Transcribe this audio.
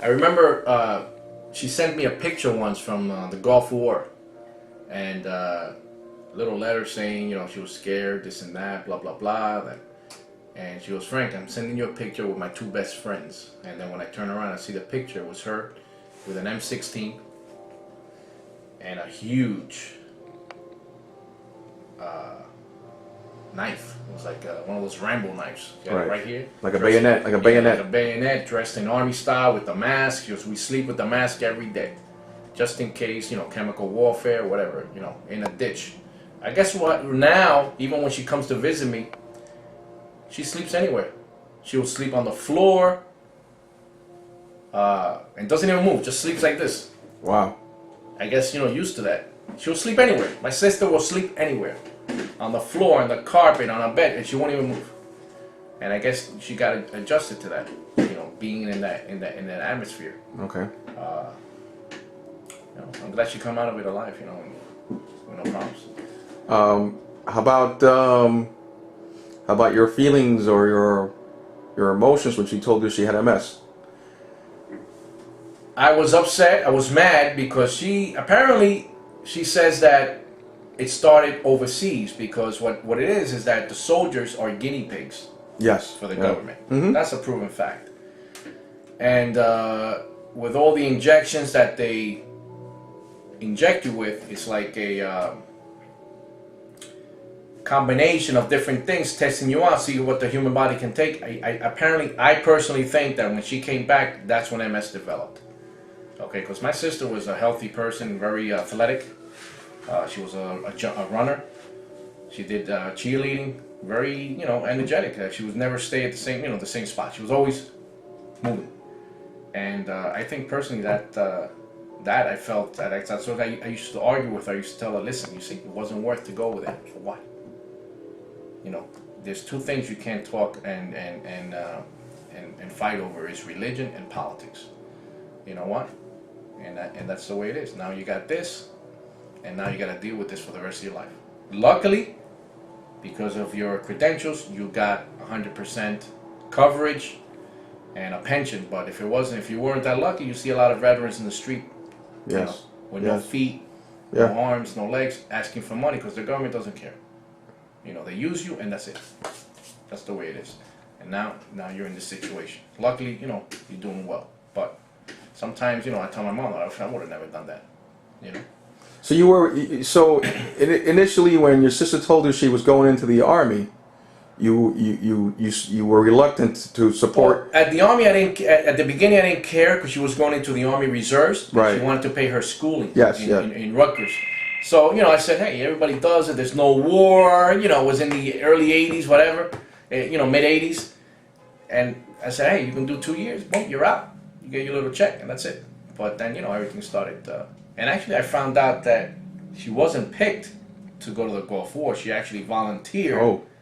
I remember she sent me a picture once from the Gulf War, and a little letter saying, you know, she was scared, this and that, blah, blah, blah. And she goes, Frank, I'm sending you a picture with my two best friends. And then when I turn around, I see the picture. It was her with an M16 and a huge knife. It was like one of those Rambo knives. Right here. Like a bayonet. Like a bayonet. Like a bayonet, dressed in army style with the mask. We sleep with the mask every day. Just in case, you know, chemical warfare, whatever, you know, in a ditch. I guess what, now, even when she comes to visit me, she sleeps anywhere. She will sleep on the floor and doesn't even move, just sleeps like this. Wow. I guess, you know, used to that. She'll sleep anywhere. My sister will sleep anywhere. On the floor, on the carpet, on a bed, and she won't even move. And I guess she got adjusted to that, you know, being in that atmosphere. Okay. You know, I'm glad she come out of it alive, you know, with no problems. How about your feelings or your emotions when she told you she had MS? I was upset. I was mad because she says that it started overseas, because what it is that the soldiers are guinea pigs. Yes. For the government. Mm-hmm. That's a proven fact. And with all the injections that they inject you with, it's like a combination of different things testing you out, see what the human body can take. I personally think that when she came back, that's when MS developed. Okay, because my sister was a healthy person, very athletic. She was a runner. She did cheerleading, very, you know, energetic. She would never stay at the same spot. She was always moving. And I think personally that I felt that's what I used to argue with her. I used to tell her, listen, you see, it wasn't worth to go with it. For what? You know, there's two things you can't talk and fight over, is religion and politics. You know what? And that's the way it is. Now you got this, and now you got to deal with this for the rest of your life. Luckily, because of your credentials, you got 100% coverage and a pension. But if you weren't that lucky, you see a lot of veterans in the street, yes, you know, with no feet, no arms, no legs, asking for money because the government doesn't care. You know, they use you and that's it. That's the way it is. And now you're in this situation. Luckily, you know, you're doing well. But sometimes, you know, I tell my mom, I would have never done that. You know. So initially, when your sister told you she was going into the army, you were reluctant to support. Well, at the army, at the beginning, I didn't care because she was going into the Army Reserves. Right. She wanted to pay her schooling. Yes, in Rutgers. So, you know, I said, hey, everybody does it. There's no war. You know, it was in the early 80s, whatever. You know, mid 80s. And I said, hey, you can do 2 years. Boom, you're out. You get your little check, and that's it. But then, you know, everything started. And actually, I found out that she wasn't picked to go to the Gulf War. She actually volunteered